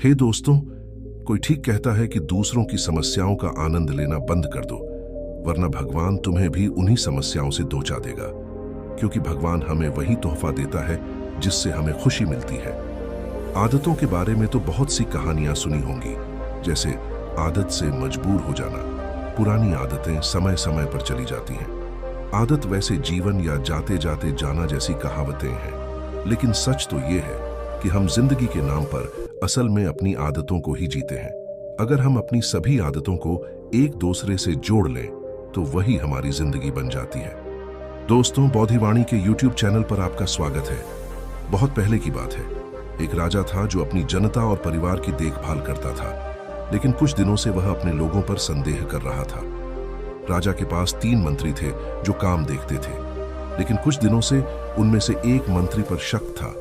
हे दोस्तों, कोई ठीक कहता है कि दूसरों की समस्याओं का आनंद लेना बंद कर दो, वरना भगवान तुम्हें भी उन्हीं समस्याओं से दोचा देगा। क्योंकि भगवान हमें वही तोहफा देता है जिससे हमें खुशी मिलती है। आदतों के बारे में तो बहुत सी कहानियां सुनी होंगी, जैसे आदत से मजबूर हो जाना। पुरानी आदतें समय समय पर चली जाती हैं। आदत वैसे जीवन या जाते जाते जाना जैसी कहावतें हैं, लेकिन सच तो ये है कि हम जिंदगी के नाम पर असल में अपनी आदतों को ही जीते हैं। अगर हम अपनी सभी आदतों को एक दूसरे से जोड़ लें तो वही हमारी जिंदगी बन जाती है। दोस्तों, बौद्धिवाणी के YouTube चैनल पर आपका स्वागत है। बहुत पहले की बात है, एक राजा था जो अपनी जनता और परिवार की देखभाल करता था, लेकिन कुछ दिनों से वह अपने लोगों पर संदेह कर रहा था। राजा के पास 3 मंत्री थे जो काम देखते थे, लेकिन कुछ दिनों से उनमें से एक मंत्री पर शक था,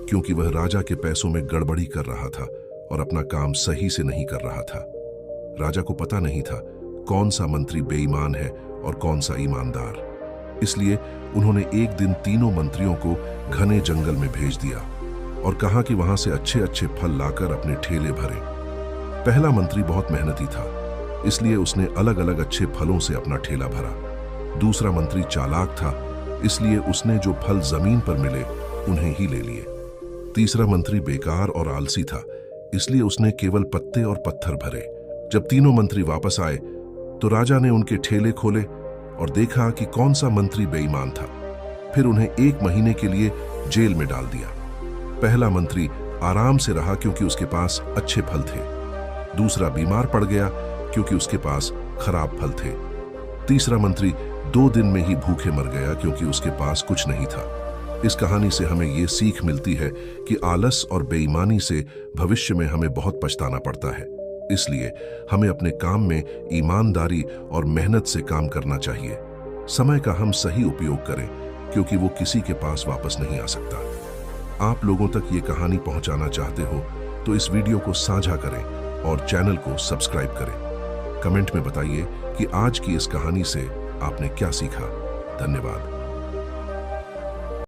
क्योंकि वह राजा के पैसों में गड़बड़ी कर रहा था और अपना काम सही से नहीं कर रहा था। राजा को पता नहीं था कौन सा मंत्री बेईमान है और कौन सा ईमानदार। इसलिए उन्होंने एक दिन तीनों मंत्रियों को घने जंगल में भेज दिया और कहा कि वहां से अच्छे अच्छे फल लाकर अपने ठेले भरें। पहला मंत्री बहुत मेहनती था, इसलिए उसने अलग अलग अच्छे फलों से अपना ठेला भरा। दूसरा मंत्री चालाक था, इसलिए उसने जो फल जमीन पर मिले उन्हें ही ले लिए। तीसरा मंत्री बेकार और आलसी था, इसलिए उसने केवल पत्ते और पत्थर भरे। जब तीनों मंत्री वापस आए तो राजा ने उनके ठेले खोले और देखा कि कौन सा मंत्री बेईमान था। फिर उन्हें 1 महीने के लिए जेल में डाल दिया। पहला मंत्री आराम से रहा क्योंकि उसके पास अच्छे फल थे। दूसरा बीमार पड़ गया क्योंकि उसके पास खराब फल थे। तीसरा मंत्री 2 दिन में ही भूखे मर गया क्योंकि उसके पास कुछ नहीं था। इस कहानी से हमें ये सीख मिलती है कि आलस और बेईमानी से भविष्य में हमें बहुत पछताना पड़ता है। इसलिए हमें अपने काम में ईमानदारी और मेहनत से काम करना चाहिए। समय का हम सही उपयोग करें, क्योंकि वो किसी के पास वापस नहीं आ सकता। आप लोगों तक ये कहानी पहुंचाना चाहते हो तो इस वीडियो को साझा करें और चैनल को सब्सक्राइब करें। कमेंट में बताइए कि आज की इस कहानी से आपने क्या सीखा। धन्यवाद।